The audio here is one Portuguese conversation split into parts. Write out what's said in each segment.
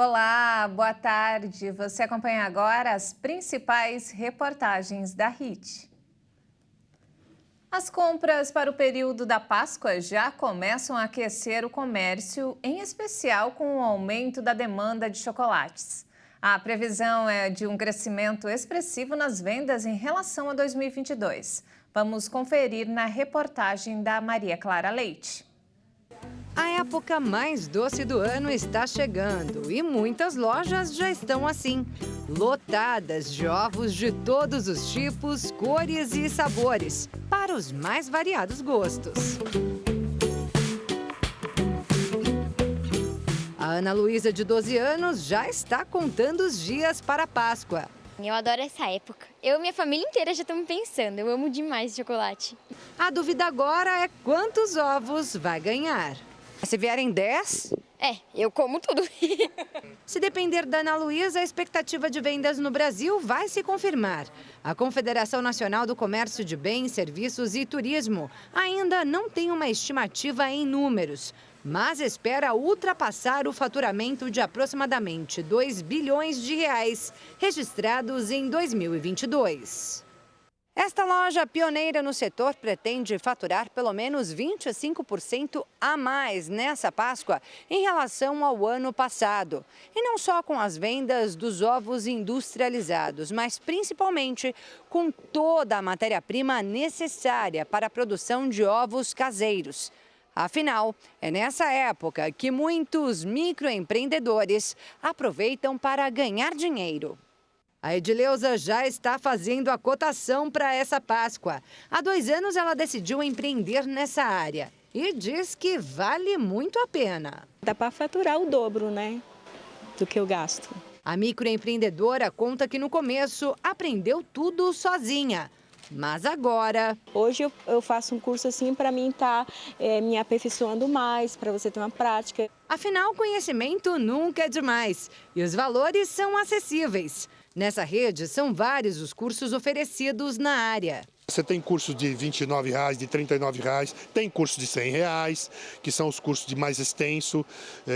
Olá, boa tarde. Você acompanha agora as principais reportagens da HIT. As compras para o período da Páscoa já começam a aquecer o comércio, em especial com o aumento da demanda de chocolates. A previsão é de um crescimento expressivo nas vendas em relação a 2022. Vamos conferir na reportagem da Maria Clara Leite. A época mais doce do ano está chegando e muitas lojas já estão assim, lotadas de ovos de todos os tipos, cores e sabores, para os mais variados gostos. A Ana Luísa, de 12 anos, já está contando os dias para a Páscoa. Eu adoro essa época. Eu e minha família inteira já estamos pensando. Eu amo demais chocolate. A dúvida agora é quantos ovos vai ganhar. Se vierem 10? Eu como tudo. Se depender da Ana Luísa, a expectativa de vendas no Brasil vai se confirmar. A Confederação Nacional do Comércio de Bens, Serviços e Turismo ainda não tem uma estimativa em números, mas espera ultrapassar o faturamento de aproximadamente 2 bilhões de reais registrados em 2022. Esta loja pioneira no setor pretende faturar pelo menos 25% a mais nessa Páscoa em relação ao ano passado. E não só com as vendas dos ovos industrializados, mas principalmente com toda a matéria-prima necessária para a produção de ovos caseiros. Afinal, é nessa época que muitos microempreendedores aproveitam para ganhar dinheiro. A Edileuza já está fazendo a cotação para essa Páscoa. Há 2 anos ela decidiu empreender nessa área e diz que vale muito a pena. Dá para faturar o dobro, né, do que eu gasto. A microempreendedora conta que no começo aprendeu tudo sozinha. Mas agora... Hoje eu faço um curso assim para mim estar me aperfeiçoando mais, para você ter uma prática. Afinal, conhecimento nunca é demais e os valores são acessíveis. Nessa rede, são vários os cursos oferecidos na área. Você tem curso de R$ 29,00, de R$ 39,00, tem curso de R$ 100,00, que são os cursos de mais extenso,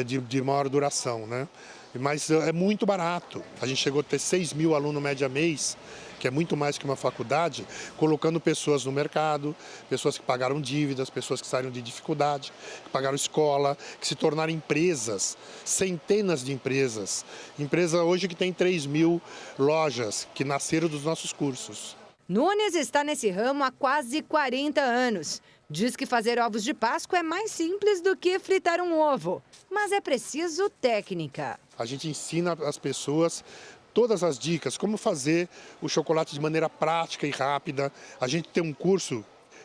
de maior duração, né? Mas é muito barato. A gente chegou a ter 6 mil alunos média mês, que é muito mais que uma faculdade, colocando pessoas no mercado, pessoas que pagaram dívidas, pessoas que saíram de dificuldade, que pagaram escola, que se tornaram empresas, centenas de empresas. Empresa hoje que tem 3 mil lojas que nasceram dos nossos cursos. Nunes está nesse ramo há quase 40 anos. Diz que fazer ovos de Páscoa é mais simples do que fritar um ovo, mas é preciso técnica. A gente ensina as pessoas todas as dicas, como fazer o chocolate de maneira prática e rápida. A gente tem um curso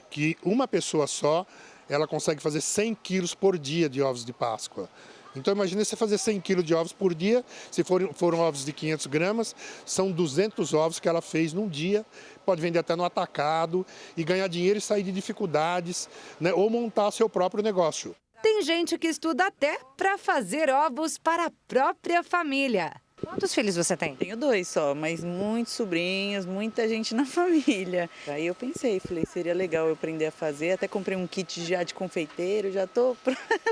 que uma pessoa só, ela consegue fazer 100 quilos por dia de ovos de Páscoa. Então imagine você fazer 100 quilos de ovos por dia, se foram ovos de 500 gramas, são 200 ovos que ela fez num dia, pode vender até no atacado e ganhar dinheiro e sair de dificuldades, né? Ou montar seu próprio negócio. Tem gente que estuda até para fazer ovos para a própria família. Quantos filhos você tem? Tenho 2 só, mas muitos sobrinhos, muita gente na família. Aí eu pensei, falei, seria legal eu aprender a fazer, até comprei um kit já de confeiteiro, já estou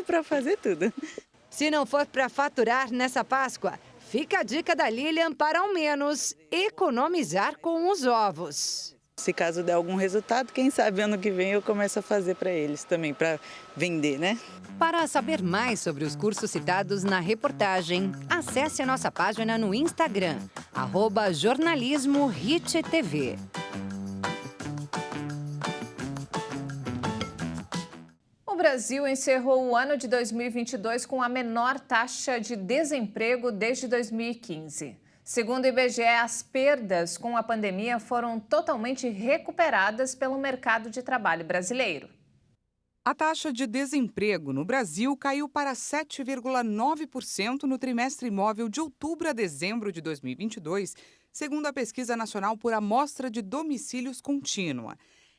para fazer tudo. Se não for para faturar nessa Páscoa, fica a dica da Lilian para ao menos economizar com os ovos. Se caso der algum resultado, quem sabe ano que vem eu começo a fazer para eles também, para vender, né? Para saber mais sobre os cursos citados na reportagem, acesse a nossa página no Instagram, @jornalismohittv. O Brasil encerrou o ano de 2022 com a menor taxa de desemprego desde 2015. Segundo o IBGE, as perdas com a pandemia foram totalmente recuperadas pelo mercado de trabalho brasileiro. A taxa de desemprego no Brasil caiu para 7,9% no trimestre imóvel de outubro a dezembro de 2022, segundo a Pesquisa Nacional por Amostra de Domicílios Contínua.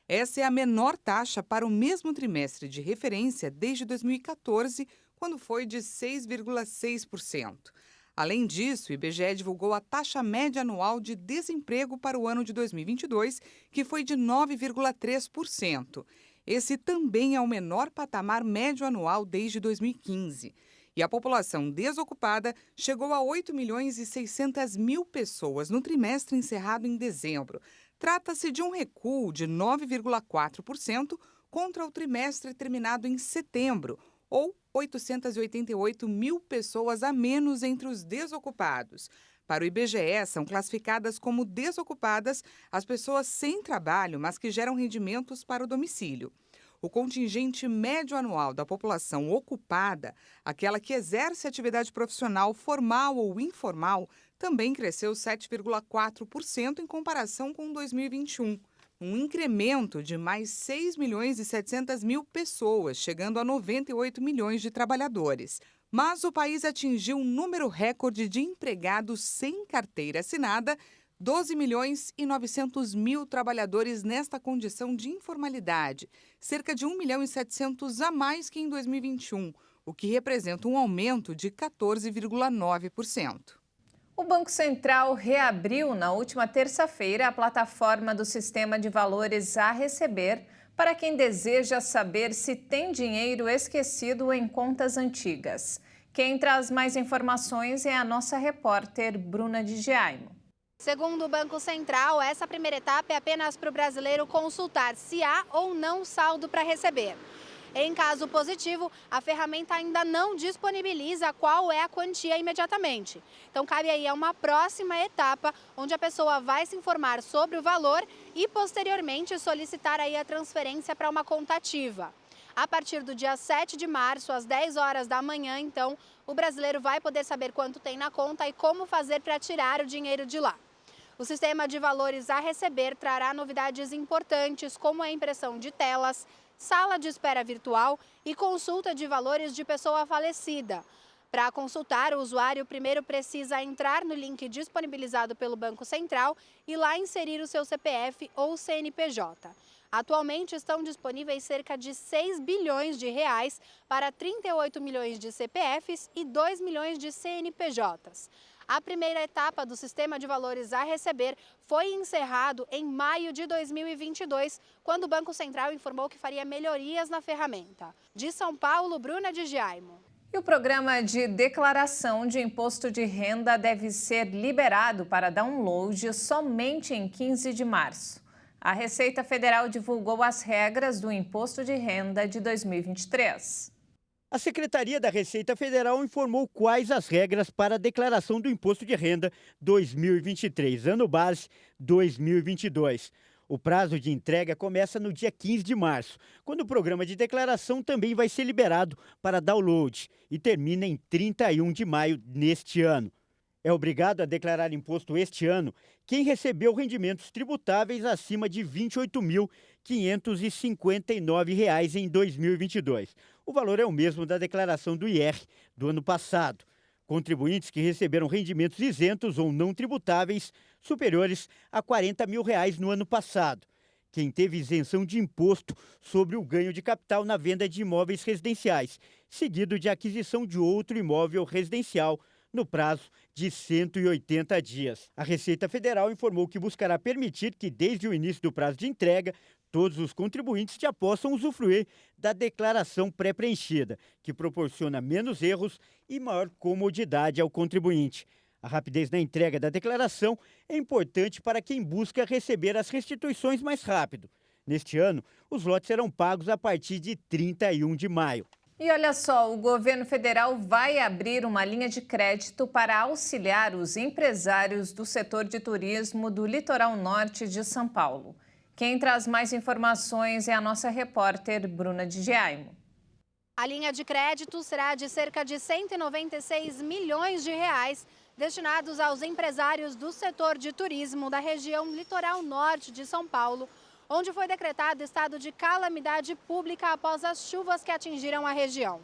Essa é a menor taxa para o mesmo trimestre de referência desde 2014, quando foi de 6,6%. Além disso, o IBGE divulgou a taxa média anual de desemprego para o ano de 2022, que foi de 9,3%. Esse também é o menor patamar médio anual desde 2015. E a população desocupada chegou a 8.600.000 pessoas no trimestre encerrado em dezembro. Trata-se de um recuo de 9,4% contra o trimestre terminado em setembro, ou 888.000 pessoas a menos entre os desocupados. Para o IBGE, são classificadas como desocupadas as pessoas sem trabalho, mas que geram rendimentos para o domicílio. O contingente médio anual da população ocupada, aquela que exerce atividade profissional formal ou informal, também cresceu 7,4% em comparação com 2021. Um incremento de mais 6.700.000 pessoas, chegando a 98 milhões de trabalhadores. Mas o país atingiu um número recorde de empregados sem carteira assinada, 12.900.000 trabalhadores nesta condição de informalidade, cerca de 1.700.000 a mais que em 2021, o que representa um aumento de 14,9%. O Banco Central reabriu na última terça-feira a plataforma do Sistema de Valores a Receber para quem deseja saber se tem dinheiro esquecido em contas antigas. Quem traz mais informações é a nossa repórter Bruna de Giaimo. Segundo o Banco Central, essa primeira etapa é apenas para o brasileiro consultar se há ou não saldo para receber. Em caso positivo, a ferramenta ainda não disponibiliza qual é a quantia imediatamente. Então, cabe aí a uma próxima etapa, onde a pessoa vai se informar sobre o valor e, posteriormente, solicitar aí a transferência para uma conta ativa. A partir do dia 7 de março, às 10 horas da manhã, então, o brasileiro vai poder saber quanto tem na conta e como fazer para tirar o dinheiro de lá. O Sistema de Valores a Receber trará novidades importantes, como a impressão de telas, sala de espera virtual e consulta de valores de pessoa falecida. Para consultar, o usuário primeiro precisa entrar no link disponibilizado pelo Banco Central e lá inserir o seu CPF ou CNPJ. Atualmente estão disponíveis cerca de 6 bilhões de reais para 38 milhões de CPFs e 2 milhões de CNPJs. A primeira etapa do Sistema de Valores a Receber foi encerrado em maio de 2022, quando o Banco Central informou que faria melhorias na ferramenta. De São Paulo, Bruna de Giaimo. E o programa de declaração de imposto de renda deve ser liberado para download somente em 15 de março. A Receita Federal divulgou as regras do imposto de renda de 2023. A Secretaria da Receita Federal informou quais as regras para a declaração do Imposto de Renda 2023, ano base 2022. O prazo de entrega começa no dia 15 de março, quando o programa de declaração também vai ser liberado para download e termina em 31 de maio neste ano. É obrigado a declarar imposto este ano quem recebeu rendimentos tributáveis acima de R$ 28.559 em 2022. O valor é o mesmo da declaração do IR do ano passado. Contribuintes que receberam rendimentos isentos ou não tributáveis superiores a R$ 40 mil no ano passado. Quem teve isenção de imposto sobre o ganho de capital na venda de imóveis residenciais, seguido de aquisição de outro imóvel residencial no prazo de 180 dias. A Receita Federal informou que buscará permitir que, desde o início do prazo de entrega, todos os contribuintes já possam usufruir da declaração pré-preenchida, que proporciona menos erros e maior comodidade ao contribuinte. A rapidez na entrega da declaração é importante para quem busca receber as restituições mais rápido. Neste ano, os lotes serão pagos a partir de 31 de maio. E olha só, o governo federal vai abrir uma linha de crédito para auxiliar os empresários do setor de turismo do litoral norte de São Paulo. Quem traz mais informações é a nossa repórter Bruna de Giaimo. A linha de crédito será de cerca de 196 milhões de reais destinados aos empresários do setor de turismo da região litoral norte de São Paulo, onde foi decretado estado de calamidade pública após as chuvas que atingiram a região.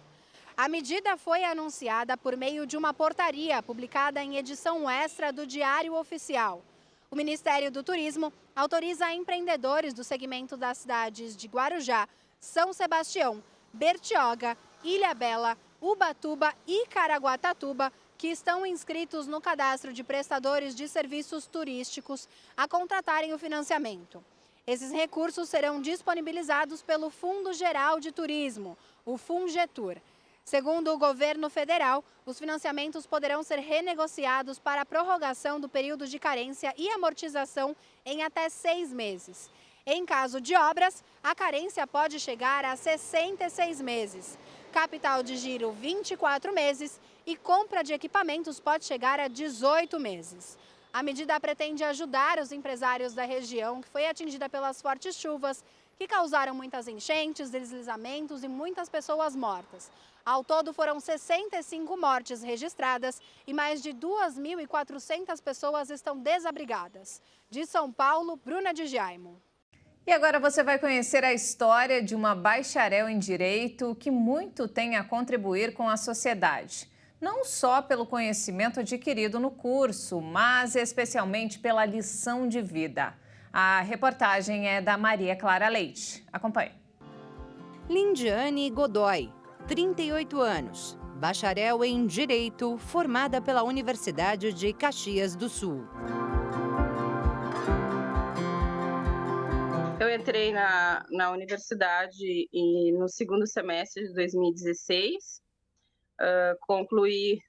A medida foi anunciada por meio de uma portaria publicada em edição extra do Diário Oficial. O Ministério do Turismo autoriza empreendedores do segmento das cidades de Guarujá, São Sebastião, Bertioga, Ilhabela, Ubatuba e Caraguatatuba, que estão inscritos no cadastro de prestadores de serviços turísticos, a contratarem o financiamento. Esses recursos serão disponibilizados pelo Fundo Geral de Turismo, o FUNGETUR. Segundo o governo federal, os financiamentos poderão ser renegociados para a prorrogação do período de carência e amortização em até 6 meses. Em caso de obras, a carência pode chegar a 66 meses. Capital de giro 24 meses e compra de equipamentos pode chegar a 18 meses. A medida pretende ajudar os empresários da região que foi atingida pelas fortes chuvas, que causaram muitas enchentes, deslizamentos e muitas pessoas mortas. Ao todo, foram 65 mortes registradas e mais de 2.400 pessoas estão desabrigadas. De São Paulo, Bruna de Jaimo. E agora você vai conhecer a história de uma bacharel em Direito que muito tem a contribuir com a sociedade. Não só pelo conhecimento adquirido no curso, mas especialmente pela lição de vida. A reportagem é da Maria Clara Leite. Acompanhe. Lindiane Godoy, 38 anos, bacharel em Direito, formada pela Universidade de Caxias do Sul. Eu entrei na universidade no segundo semestre de 2016, concluí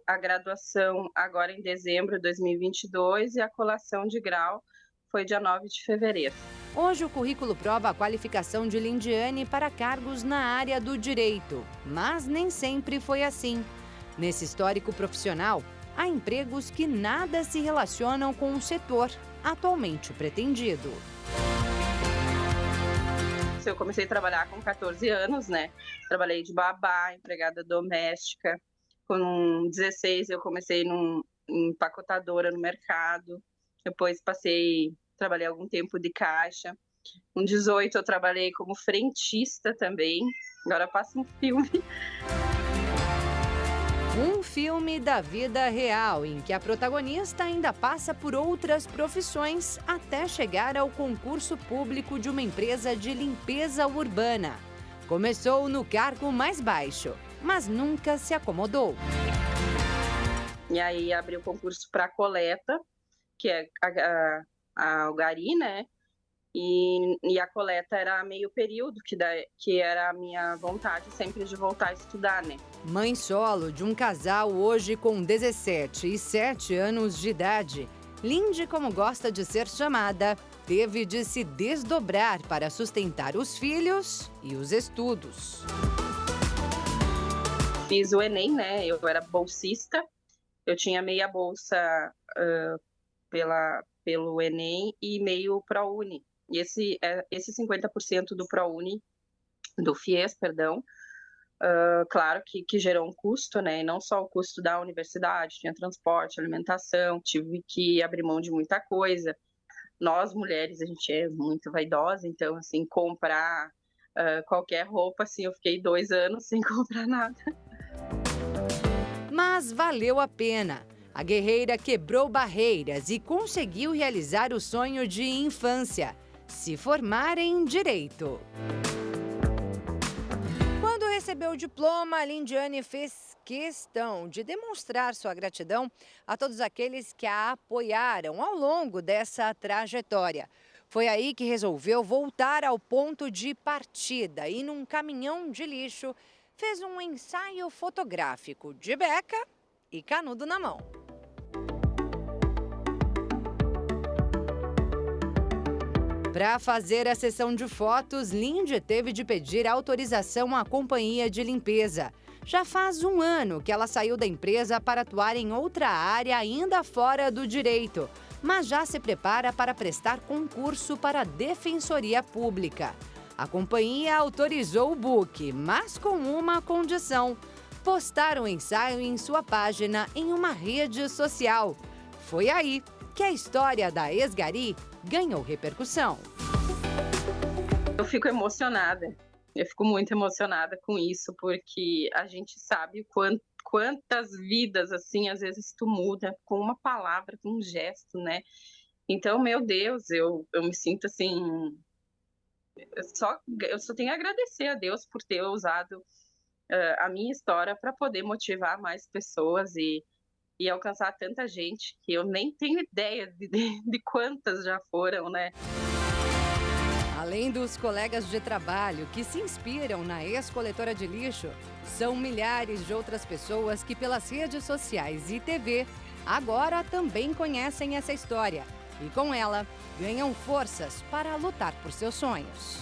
a graduação agora em dezembro de 2022 e a colação de grau foi dia 9 de fevereiro. Hoje o currículo prova a qualificação de Lindiane para cargos na área do direito, mas nem sempre foi assim. Nesse histórico profissional, há empregos que nada se relacionam com o setor atualmente pretendido. Eu comecei a trabalhar com 14 anos, né? Trabalhei de babá, empregada doméstica. Com 16 eu comecei empacotadora no mercado. Depois trabalhei algum tempo de caixa. Com 18 eu trabalhei como frentista também. Agora passa um filme. Um filme da vida real, em que a protagonista ainda passa por outras profissões até chegar ao concurso público de uma empresa de limpeza urbana. Começou no cargo mais baixo, mas nunca se acomodou. E aí abri o concurso para coleta, que é a Gari, né? E a coleta era meio período, que era a minha vontade sempre de voltar a estudar, né? Mãe solo de um casal hoje com 17 e 7 anos de idade, Lindy, como gosta de ser chamada, teve de se desdobrar para sustentar os filhos e os estudos. Fiz o Enem, né? Eu era bolsista, eu tinha meia bolsa pelo Enem e meio ProUni. E esse 50% do ProUni, do FIES, perdão, claro que gerou um custo, né? E não só o custo da universidade, tinha transporte, alimentação, tive que abrir mão de muita coisa. Nós, mulheres, a gente é muito vaidosa, então, assim, comprar qualquer roupa, assim, eu fiquei 2 anos sem comprar nada. Mas valeu a pena. A guerreira quebrou barreiras e conseguiu realizar o sonho de infância: se formar em Direito. Quando recebeu o diploma, Lindiane fez questão de demonstrar sua gratidão a todos aqueles que a apoiaram ao longo dessa trajetória. Foi aí que resolveu voltar ao ponto de partida e, num caminhão de lixo, fez um ensaio fotográfico de beca e canudo na mão. Para fazer a sessão de fotos, Lindy teve de pedir autorização à companhia de limpeza. Já faz 1 ano que ela saiu da empresa para atuar em outra área ainda fora do direito, mas já se prepara para prestar concurso para a Defensoria Pública. A companhia autorizou o book, mas com uma condição: postar o ensaio em sua página em uma rede social. Foi aí que a história da ex-Gari ganhou repercussão. Eu fico emocionada, eu fico muito emocionada com isso, porque a gente sabe quantas vidas, assim, às vezes tu muda com uma palavra, com um gesto, né? Então, meu Deus, eu me sinto assim, eu só tenho a agradecer a Deus por ter usado a minha história para poder motivar mais pessoas e alcançar tanta gente, que eu nem tenho ideia de quantas já foram, né? Além dos colegas de trabalho que se inspiram na ex-coletora de lixo, são milhares de outras pessoas que, pelas redes sociais e TV, agora também conhecem essa história e, com ela, ganham forças para lutar por seus sonhos.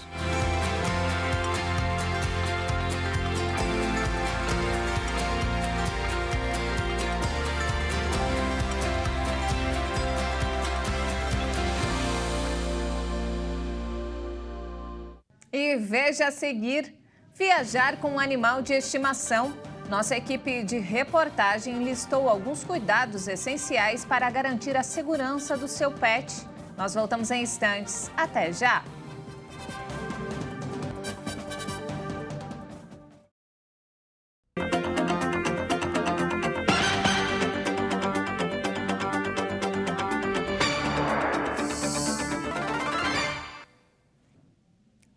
E veja a seguir: viajar com um animal de estimação. Nossa equipe de reportagem listou alguns cuidados essenciais para garantir a segurança do seu pet. Nós voltamos em instantes. Até já!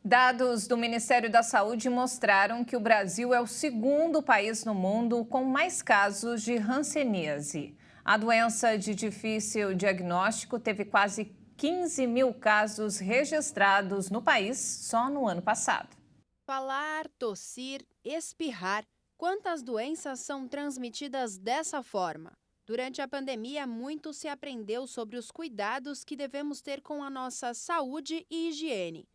Dados do Ministério da Saúde mostraram que o Brasil é o segundo país no mundo com mais casos de hanseníase. A doença de difícil diagnóstico teve quase 15 mil casos registrados no país só no ano passado. Falar, tossir, espirrar. Quantas doenças são transmitidas dessa forma? Durante a pandemia, muito se aprendeu sobre os cuidados que devemos ter com a nossa saúde e higiene.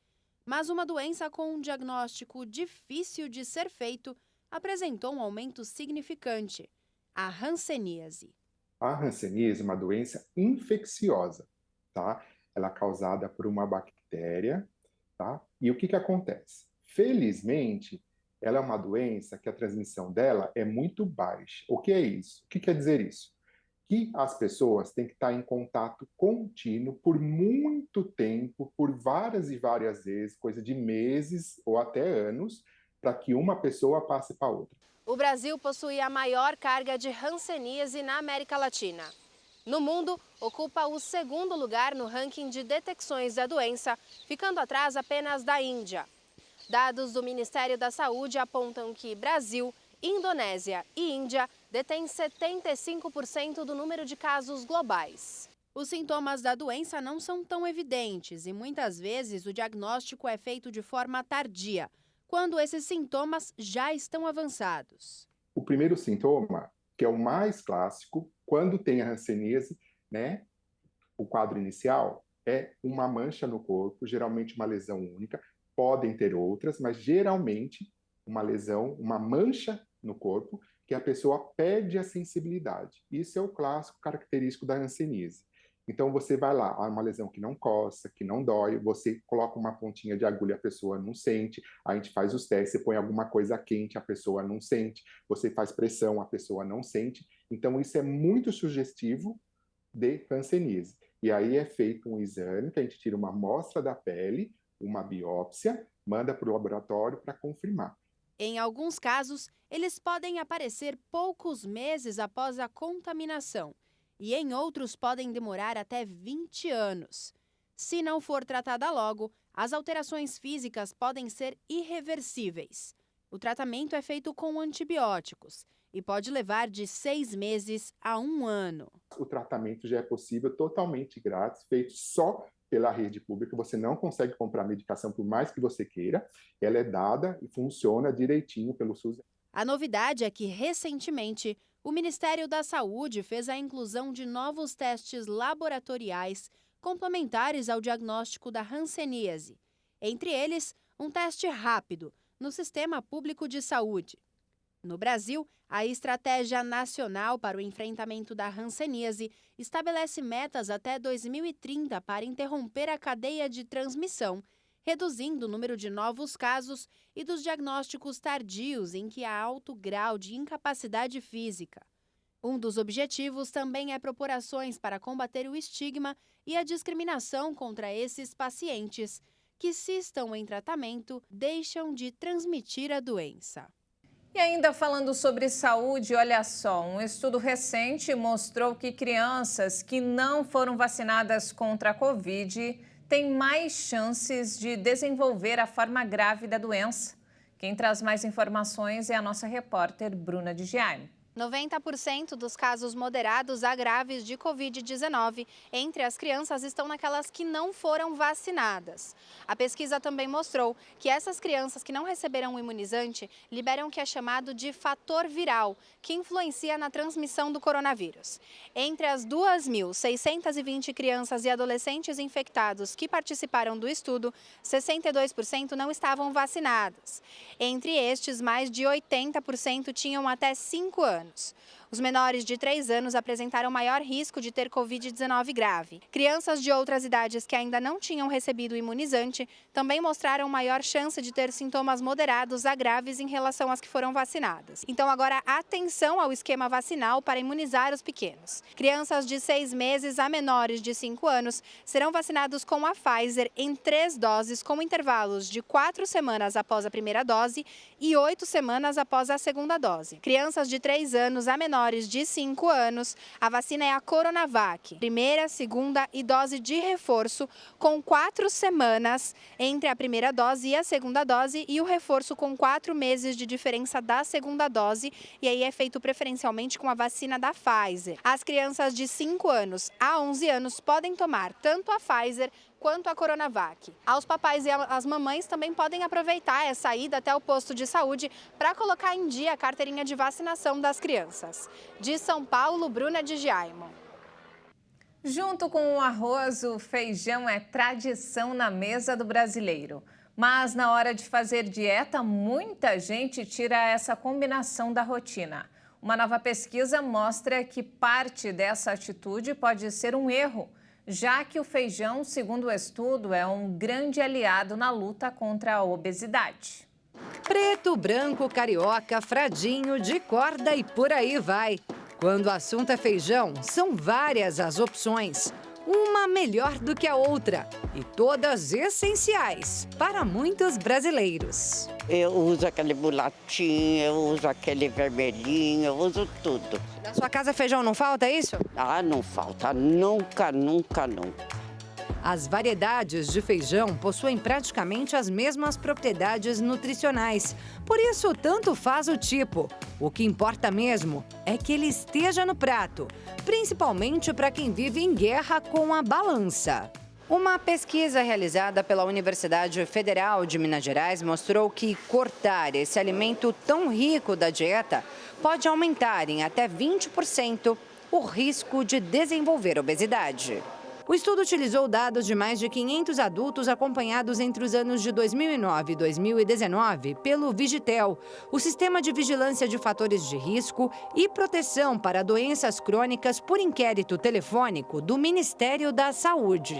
Mas uma doença com um diagnóstico difícil de ser feito apresentou um aumento significante: a hanseníase. A hanseníase é uma doença infecciosa, tá? Ela é causada por uma bactéria, tá? E o que acontece? Felizmente, ela é uma doença que a transmissão dela é muito baixa. O que é isso? O que quer dizer isso? Que as pessoas têm que estar em contato contínuo por muito tempo, por várias e várias vezes, coisa de meses ou até anos, para que uma pessoa passe para outra. O Brasil possui a maior carga de hanseníase na América Latina. No mundo, ocupa o segundo lugar no ranking de detecções da doença, ficando atrás apenas da Índia. Dados do Ministério da Saúde apontam que Brasil, Indonésia e Índia detêm 75% do número de casos globais. Os sintomas da doença não são tão evidentes e muitas vezes o diagnóstico é feito de forma tardia, quando esses sintomas já estão avançados. O primeiro sintoma, que é o mais clássico, quando tem a hanseníase, né, o quadro inicial é uma mancha no corpo, geralmente uma lesão única, podem ter outras, mas geralmente uma lesão, uma mancha no corpo, que a pessoa perde a sensibilidade. Isso é o clássico característico da hanseníase. Então você vai lá, há uma lesão que não coça, que não dói, você coloca uma pontinha de agulha, a pessoa não sente, a gente faz os testes, você põe alguma coisa quente, a pessoa não sente, você faz pressão, a pessoa não sente. Então isso é muito sugestivo de hanseníase. E aí é feito um exame, que a gente tira uma amostra da pele, uma biópsia, manda para o laboratório para confirmar. Em alguns casos, eles podem aparecer poucos meses após a contaminação e em outros podem demorar até 20 anos. Se não for tratada logo, as alterações físicas podem ser irreversíveis. O tratamento é feito com antibióticos e pode levar de 6 meses a 1 ano. O tratamento já é possível totalmente grátis, feito só pela rede pública. Você não consegue comprar medicação por mais que você queira. Ela é dada e funciona direitinho pelo SUS. A novidade é que, recentemente, o Ministério da Saúde fez a inclusão de novos testes laboratoriais complementares ao diagnóstico da hanseníase. Entre eles, um teste rápido no Sistema Público de Saúde. No Brasil, a Estratégia Nacional para o Enfrentamento da Hanseníase estabelece metas até 2030 para interromper a cadeia de transmissão, reduzindo o número de novos casos e dos diagnósticos tardios em que há alto grau de incapacidade física. Um dos objetivos também é propor ações para combater o estigma e a discriminação contra esses pacientes que, se estão em tratamento, deixam de transmitir a doença. E ainda falando sobre saúde, olha só, um estudo recente mostrou que crianças que não foram vacinadas contra a Covid têm mais chances de desenvolver a forma grave da doença. Quem traz mais informações é a nossa repórter Bruna de Giaime. 90% dos casos moderados a graves de Covid-19 entre as crianças estão naquelas que não foram vacinadas. A pesquisa também mostrou que essas crianças que não receberam o imunizante liberam o que é chamado de fator viral, que influencia na transmissão do coronavírus. Entre as 2.620 crianças e adolescentes infectados que participaram do estudo, 62% não estavam vacinadas. Entre estes, mais de 80% tinham até 5 anos. Os menores de 3 anos apresentaram maior risco de ter Covid-19 grave. Crianças de outras idades que ainda não tinham recebido o imunizante também mostraram maior chance de ter sintomas moderados a graves em relação às que foram vacinadas. Então agora atenção ao esquema vacinal para imunizar os pequenos. Crianças de 6 meses a menores de 5 anos serão vacinados com a Pfizer em 3 doses com intervalos de 4 semanas após a primeira dose e 8 semanas após a segunda dose. Crianças de 3 anos a menores de 5 anos, a vacina é a Coronavac, primeira, segunda e dose de reforço, com 4 semanas entre a primeira dose e a segunda dose e o reforço com 4 meses de diferença da segunda dose, e aí é feito preferencialmente com a vacina da Pfizer. As crianças de 5 anos a 11 anos podem tomar tanto a Pfizer quanto a Coronavac. Aos papais e às mamães também podem aproveitar essa ida até o posto de saúde para colocar em dia a carteirinha de vacinação das crianças. De São Paulo, Bruna de Giaimo. Junto com o arroz, o feijão é tradição na mesa do brasileiro. Mas na hora de fazer dieta, muita gente tira essa combinação da rotina. Uma nova pesquisa mostra que parte dessa atitude pode ser um erro, já que o feijão, segundo o estudo, é um grande aliado na luta contra a obesidade. Preto, branco, carioca, fradinho, de corda e por aí vai. Quando o assunto é feijão, são várias as opções. Uma melhor do que a outra e todas essenciais para muitos brasileiros. Eu uso aquele mulatinho, eu uso aquele vermelhinho, eu uso tudo. Na sua casa feijão não falta, é isso? Ah, não falta, nunca, nunca, nunca. As variedades de feijão possuem praticamente as mesmas propriedades nutricionais. Por isso, tanto faz o tipo. O que importa mesmo é que ele esteja no prato, principalmente para quem vive em guerra com a balança. Uma pesquisa realizada pela Universidade Federal de Minas Gerais mostrou que cortar esse alimento tão rico da dieta pode aumentar em até 20% o risco de desenvolver obesidade. O estudo utilizou dados de mais de 500 adultos acompanhados entre os anos de 2009 e 2019 pelo Vigitel, o Sistema de Vigilância de Fatores de Risco e Proteção para Doenças Crônicas por inquérito telefônico do Ministério da Saúde.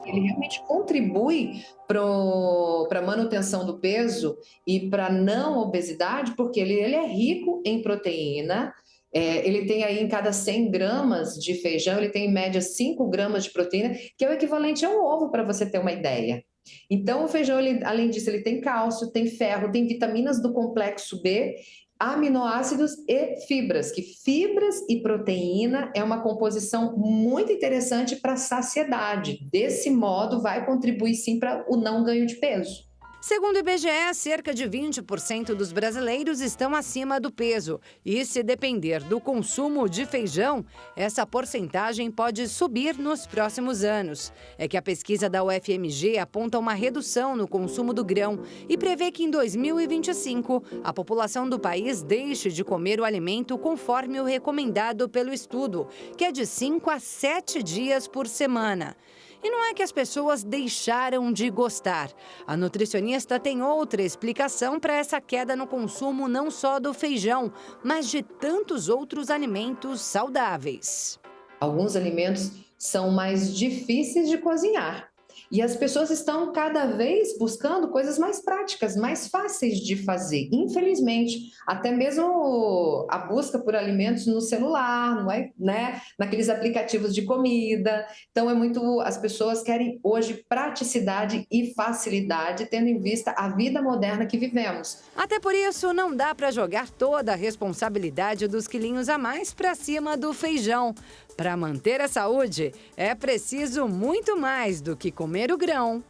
Ele realmente contribui para a manutenção do peso e para a não obesidade, porque ele é rico em proteína. Ele tem aí em cada 100 gramas de feijão, ele tem em média 5 gramas de proteína, que é o equivalente a um ovo, para você ter uma ideia. Então, o feijão, além disso, ele tem cálcio, tem ferro, tem vitaminas do complexo B, aminoácidos e fibras, que fibras e proteína é uma composição muito interessante para a saciedade. Desse modo, vai contribuir sim para o não ganho de peso. Segundo o IBGE, cerca de 20% dos brasileiros estão acima do peso. E se depender do consumo de feijão, essa porcentagem pode subir nos próximos anos. É que a pesquisa da UFMG aponta uma redução no consumo do grão e prevê que em 2025 a população do país deixe de comer o alimento conforme o recomendado pelo estudo, que é de 5 a 7 dias por semana. E não é que as pessoas deixaram de gostar. A nutricionista tem outra explicação para essa queda no consumo não só do feijão, mas de tantos outros alimentos saudáveis. Alguns alimentos são mais difíceis de cozinhar. E as pessoas estão cada vez buscando coisas mais práticas, mais fáceis de fazer. Infelizmente, até mesmo a busca por alimentos no celular, não é, né? Naqueles aplicativos de comida. Então, as pessoas querem hoje praticidade e facilidade, tendo em vista a vida moderna que vivemos. Até por isso, não dá para jogar toda a responsabilidade dos quilinhos a mais para cima do feijão. Para manter a saúde, é preciso muito mais do que comer o grão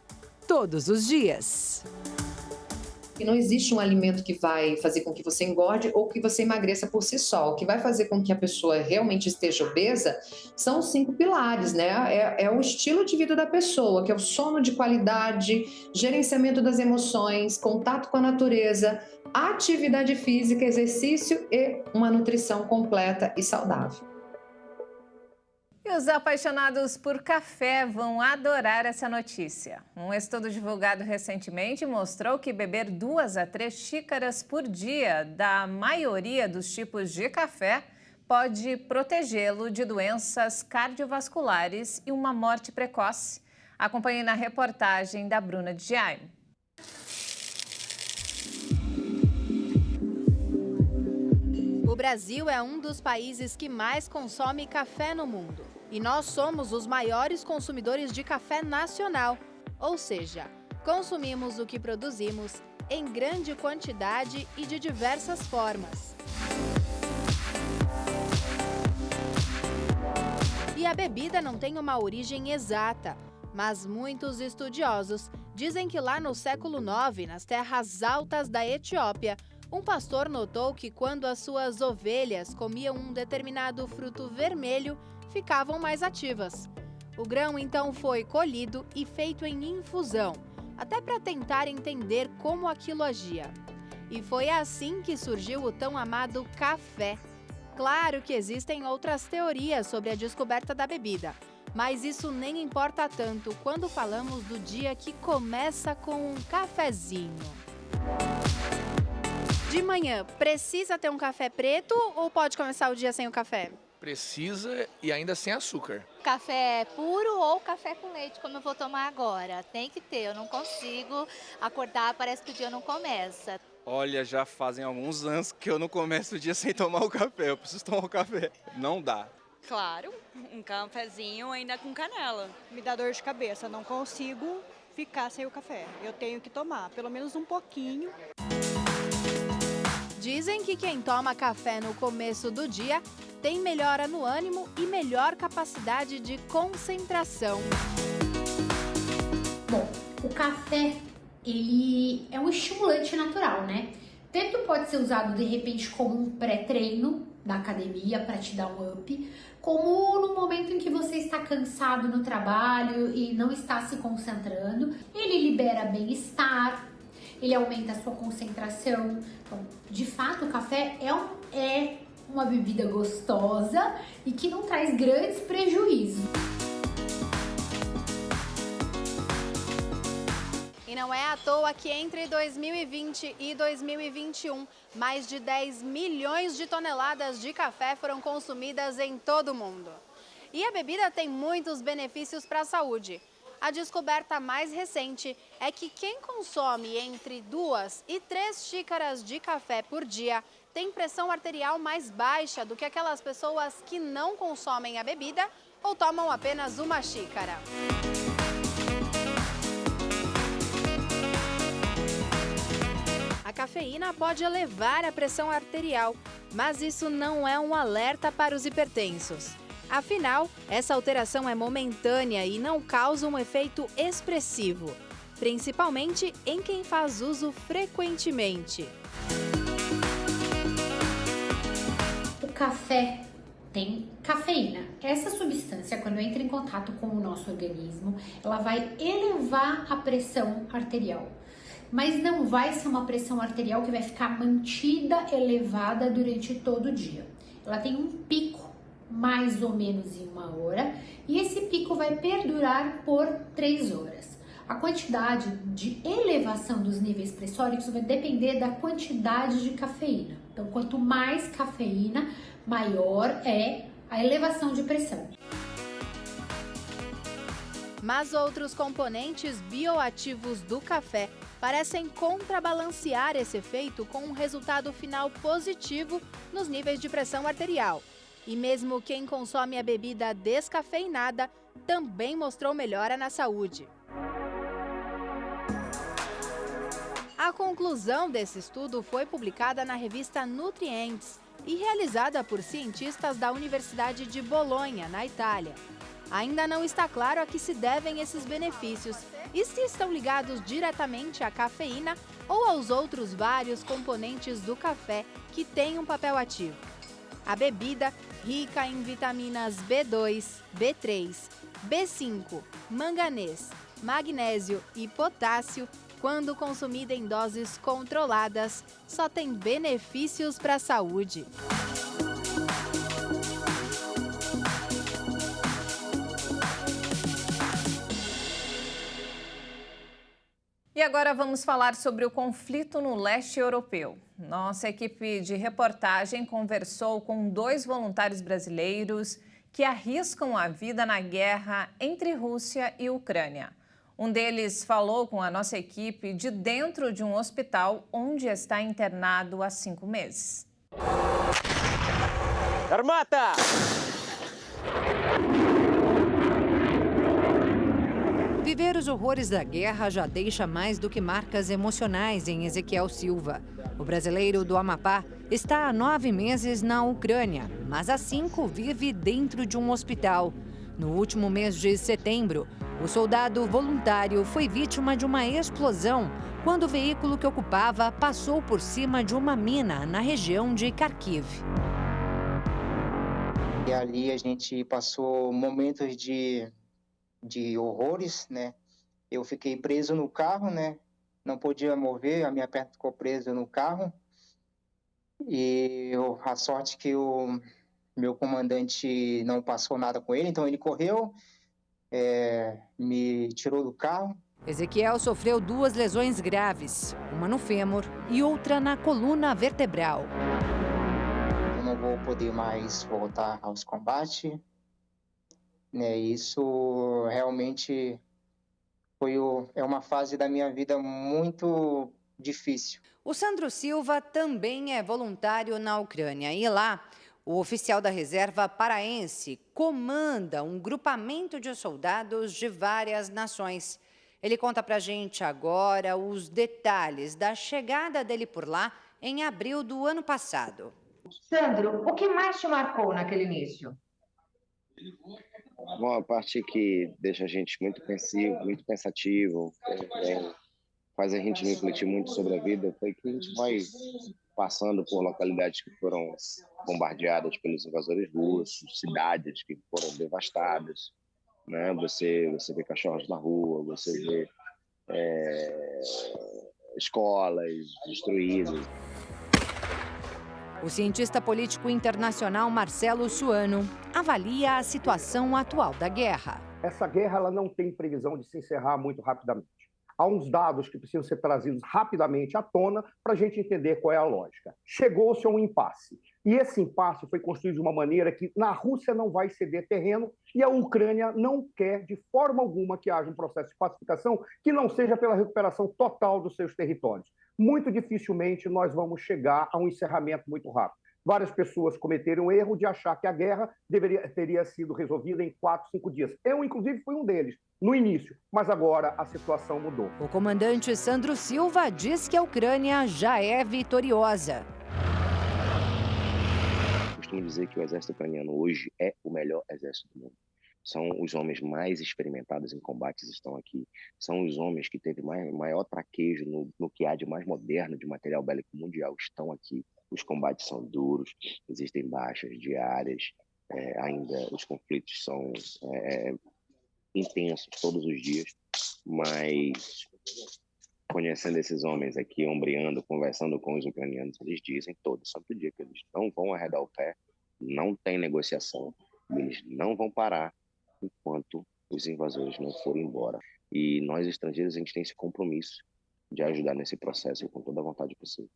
todos os dias. E não existe um alimento que vai fazer com que você engorde ou que você emagreça por si só. O que vai fazer com que a pessoa realmente esteja obesa são os 5 pilares, né? É o estilo de vida da pessoa, que é o sono de qualidade, gerenciamento das emoções, contato com a natureza, atividade física, exercício e uma nutrição completa e saudável. E os apaixonados por café vão adorar essa notícia. Um estudo divulgado recentemente mostrou que beber 2 a 3 xícaras por dia da maioria dos tipos de café pode protegê-lo de doenças cardiovasculares e uma morte precoce. Acompanhe na reportagem da Bruna de Jaime. O Brasil é um dos países que mais consome café no mundo. E nós somos os maiores consumidores de café nacional. Ou seja, consumimos o que produzimos em grande quantidade e de diversas formas. E a bebida não tem uma origem exata, mas muitos estudiosos dizem que lá no século IX, nas terras altas da Etiópia, um pastor notou que quando as suas ovelhas comiam um determinado fruto vermelho, ficavam mais ativas. O grão então foi colhido e feito em infusão, até para tentar entender como aquilo agia. E foi assim que surgiu o tão amado café. Claro que existem outras teorias sobre a descoberta da bebida, mas isso nem importa tanto quando falamos do dia que começa com um cafezinho. De manhã, precisa ter um café preto ou pode começar o dia sem o café? Precisa e ainda sem açúcar. Café puro ou café com leite, como eu vou tomar agora. Tem que ter, eu não consigo acordar, parece que o dia não começa. Olha, já fazem alguns anos que eu não começo o dia sem tomar o café. Eu preciso tomar o café. Não dá. Claro, um cafezinho ainda com canela. Me dá dor de cabeça, não consigo ficar sem o café. Eu tenho que tomar, pelo menos um pouquinho. Dizem que quem toma café no começo do dia tem melhora no ânimo e melhor capacidade de concentração. Bom, o café, ele é um estimulante natural, né? Tanto pode ser usado de repente como um pré-treino da academia para te dar um up, como no momento em que você está cansado no trabalho e não está se concentrando. Ele libera bem-estar, ele aumenta a sua concentração. Então, de fato, o café é uma bebida gostosa e que não traz grandes prejuízos. E não é à toa que entre 2020 e 2021, mais de 10 milhões de toneladas de café foram consumidas em todo o mundo. E a bebida tem muitos benefícios para a saúde. A descoberta mais recente é que quem consome entre 2 e 3 xícaras de café por dia tem pressão arterial mais baixa do que aquelas pessoas que não consomem a bebida ou tomam apenas uma xícara. A cafeína pode elevar a pressão arterial, mas isso não é um alerta para os hipertensos. Afinal, essa alteração é momentânea e não causa um efeito expressivo, principalmente em quem faz uso frequentemente. O café tem cafeína. Essa substância, quando entra em contato com o nosso organismo, ela vai elevar a pressão arterial. Mas não vai ser uma pressão arterial que vai ficar mantida elevada durante todo o dia. Ela tem um pico, mais ou menos em 1 hora, e esse pico vai perdurar por 3 horas. A quantidade de elevação dos níveis pressóricos vai depender da quantidade de cafeína. Então, quanto mais cafeína, maior é a elevação de pressão. Mas outros componentes bioativos do café parecem contrabalancear esse efeito com um resultado final positivo nos níveis de pressão arterial. E mesmo quem consome a bebida descafeinada também mostrou melhora na saúde. A conclusão desse estudo foi publicada na revista Nutrientes e realizada por cientistas da Universidade de Bolonha, na Itália. Ainda não está claro a que se devem esses benefícios, e se estão ligados diretamente à cafeína ou aos outros vários componentes do café que têm um papel ativo. A bebida, rica em vitaminas B2, B3, B5, manganês, magnésio e potássio, quando consumida em doses controladas, só tem benefícios para a saúde. E agora vamos falar sobre o conflito no leste europeu. Nossa equipe de reportagem conversou com 2 voluntários brasileiros que arriscam a vida na guerra entre Rússia e Ucrânia. Um deles falou com a nossa equipe de dentro de um hospital onde está internado há 5 meses. Armata! Viver os horrores da guerra já deixa mais do que marcas emocionais em Ezequiel Silva. O brasileiro do Amapá está há 9 meses na Ucrânia, mas há 5 vive dentro de um hospital. No último mês de setembro, o soldado voluntário foi vítima de uma explosão quando o veículo que ocupava passou por cima de uma mina na região de Kharkiv. E ali a gente passou momentos de horrores, né? Eu fiquei preso no carro, né? Não podia mover, a minha perna ficou presa no carro. E a sorte que o meu comandante não passou nada com ele, então ele correu, me tirou do carro. Ezequiel sofreu 2 lesões graves, uma no fêmur e outra na coluna vertebral. Eu não vou poder mais voltar aos combates. Isso realmente é uma fase da minha vida muito difícil. O Sandro Silva também é voluntário na Ucrânia e lá o oficial da reserva paraense comanda um grupamento de soldados de várias nações. Ele conta pra gente agora os detalhes da chegada dele por lá em abril do ano passado. Sandro, o que mais te marcou naquele início? Uma parte que deixa a gente muito pensativo, faz a gente refletir muito sobre a vida, foi que a gente vai passando por localidades que foram bombardeadas pelos invasores russos, cidades que foram devastadas, né? Você vê cachorros na rua, você vê escolas destruídas. O cientista político internacional Marcelo Suano avalia a situação atual da guerra. Essa guerra ela não tem previsão de se encerrar muito rapidamente. Há uns dados que precisam ser trazidos rapidamente à tona para a gente entender qual é a lógica. Chegou-se a um impasse. E esse impasse foi construído de uma maneira que na Rússia não vai ceder terreno e a Ucrânia não quer de forma alguma que haja um processo de pacificação que não seja pela recuperação total dos seus territórios. Muito dificilmente nós vamos chegar a um encerramento muito rápido. Várias pessoas cometeram o erro de achar que a guerra teria sido resolvida em 4, 5 dias. Eu, inclusive, fui um deles, no início, mas agora a situação mudou. O comandante Sandro Silva diz que a Ucrânia já é vitoriosa. Costumo dizer que o exército ucraniano hoje é o melhor exército do mundo. São os homens mais experimentados em combates estão aqui. São os homens que teve maior traquejo no que há de mais moderno de material bélico mundial estão aqui. Os combates são duros, existem baixas diárias, ainda os conflitos são intensos todos os dias, mas conhecendo esses homens aqui, ombreando, conversando com os ucranianos, eles dizem todo santo dia que eles não vão arredar o pé, não tem negociação, eles não vão parar enquanto os invasores não forem embora. E nós, estrangeiros, a gente tem esse compromisso de ajudar nesse processo com toda a vontade possível.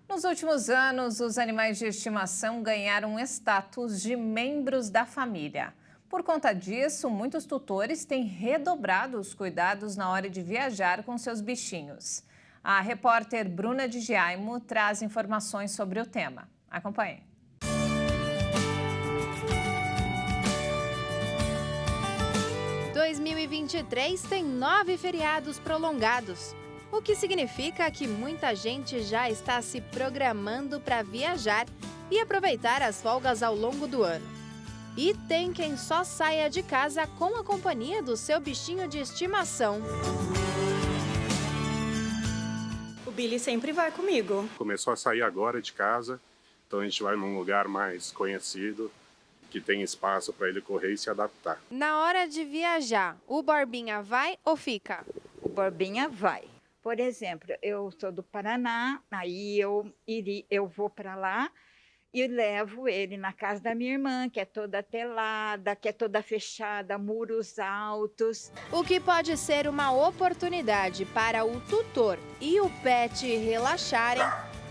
Nos últimos anos, os animais de estimação ganharam status de membros da família. Por conta disso, muitos tutores têm redobrado os cuidados na hora de viajar com seus bichinhos. A repórter Bruna de Giaimo traz informações sobre o tema. Acompanhe. 2023 tem 9 feriados prolongados, o que significa que muita gente já está se programando para viajar e aproveitar as folgas ao longo do ano. E tem quem só saia de casa com a companhia do seu bichinho de estimação. O Billy sempre vai comigo. Começou a sair agora de casa, então a gente vai num lugar mais conhecido, que tem espaço para ele correr e se adaptar. Na hora de viajar, o Borbinha vai ou fica? O Borbinha vai. Por exemplo, eu sou do Paraná, aí eu vou para lá e levo ele na casa da minha irmã, que é toda telada, que é toda fechada, muros altos. O que pode ser uma oportunidade para o tutor e o pet relaxarem,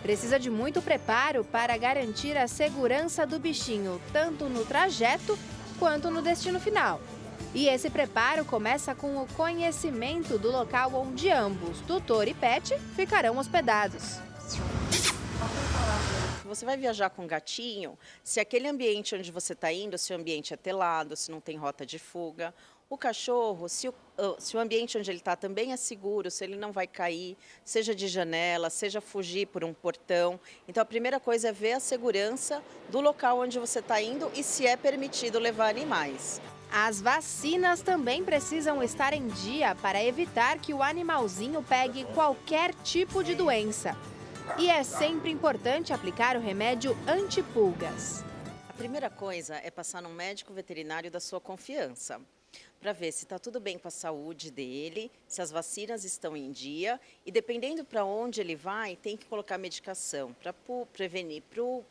precisa de muito preparo para garantir a segurança do bichinho, tanto no trajeto quanto no destino final. E esse preparo começa com o conhecimento do local onde ambos, tutor e pet, ficarão hospedados. Você vai viajar com um gatinho, se aquele ambiente onde você está indo, se o ambiente é telado, se não tem rota de fuga. O cachorro, se o ambiente onde ele está também é seguro, se ele não vai cair, seja de janela, seja fugir por um portão. Então, a primeira coisa é ver a segurança do local onde você está indo e se é permitido levar animais. As vacinas também precisam estar em dia para evitar que o animalzinho pegue qualquer tipo de doença. E é sempre importante aplicar o remédio antipulgas. A primeira coisa é passar num médico veterinário da sua confiança, para ver se está tudo bem com a saúde dele, se as vacinas estão em dia e dependendo para onde ele vai, tem que colocar medicação para prevenir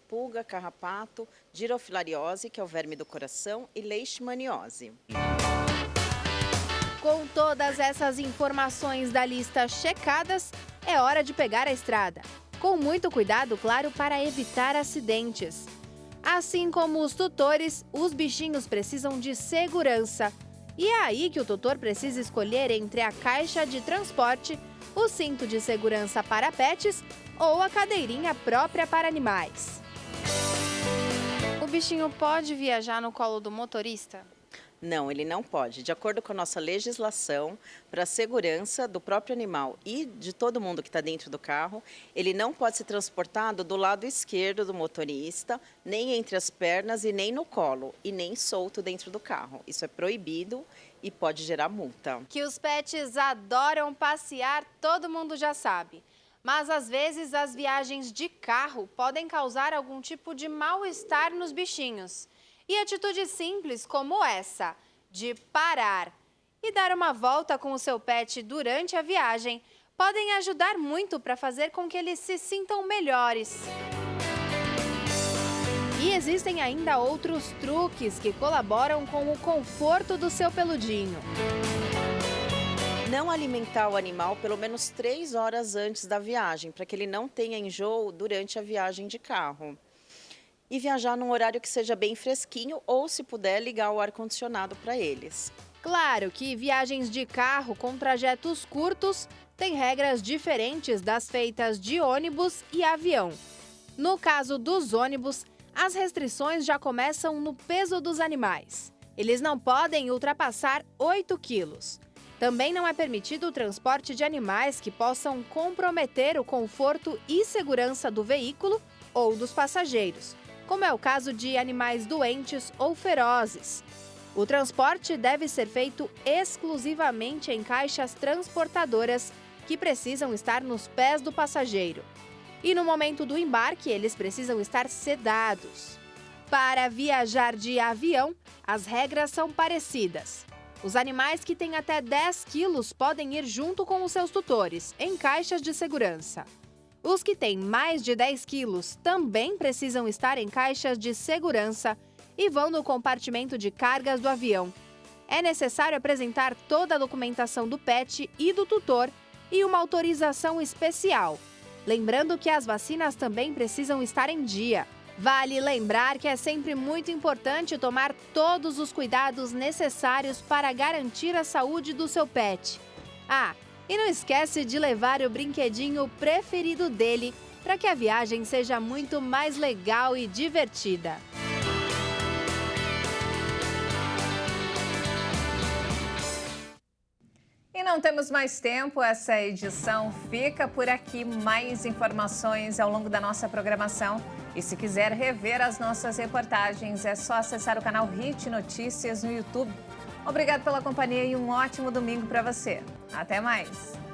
pulga, carrapato, girofilariose, que é o verme do coração, e leishmaniose. Com todas essas informações da lista checadas, é hora de pegar a estrada. Com muito cuidado, claro, para evitar acidentes. Assim como os tutores, os bichinhos precisam de segurança. E é aí que o tutor precisa escolher entre a caixa de transporte, o cinto de segurança para pets ou a cadeirinha própria para animais. O bichinho pode viajar no colo do motorista? Não, ele não pode. De acordo com a nossa legislação, para a segurança do próprio animal e de todo mundo que está dentro do carro, ele não pode ser transportado do lado esquerdo do motorista, nem entre as pernas e nem no colo, e nem solto dentro do carro. Isso é proibido e pode gerar multa. Que os pets adoram passear, todo mundo já sabe. Mas às vezes as viagens de carro podem causar algum tipo de mal-estar nos bichinhos. E atitudes simples como essa, de parar e dar uma volta com o seu pet durante a viagem, podem ajudar muito para fazer com que eles se sintam melhores. E existem ainda outros truques que colaboram com o conforto do seu peludinho. Não alimentar o animal pelo menos 3 horas antes da viagem, para que ele não tenha enjoo durante a viagem de carro. E viajar num horário que seja bem fresquinho ou, se puder, ligar o ar-condicionado para eles. Claro que viagens de carro com trajetos curtos têm regras diferentes das feitas de ônibus e avião. No caso dos ônibus, as restrições já começam no peso dos animais. Eles não podem ultrapassar 8 quilos. Também não é permitido o transporte de animais que possam comprometer o conforto e segurança do veículo ou dos passageiros, como é o caso de animais doentes ou ferozes. O transporte deve ser feito exclusivamente em caixas transportadoras que precisam estar nos pés do passageiro. E no momento do embarque, eles precisam estar sedados. Para viajar de avião, as regras são parecidas. Os animais que têm até 10 quilos podem ir junto com os seus tutores, em caixas de segurança. Os que têm mais de 10 quilos também precisam estar em caixas de segurança e vão no compartimento de cargas do avião. É necessário apresentar toda a documentação do pet e do tutor e uma autorização especial. Lembrando que as vacinas também precisam estar em dia. Vale lembrar que é sempre muito importante tomar todos os cuidados necessários para garantir a saúde do seu pet. E não esquece de levar o brinquedinho preferido dele para que a viagem seja muito mais legal e divertida. Não temos mais tempo, essa edição fica por aqui. Mais informações ao longo da nossa programação. E se quiser rever as nossas reportagens, é só acessar o canal HIT Notícias no YouTube. Obrigado pela companhia e um ótimo domingo para você. Até mais!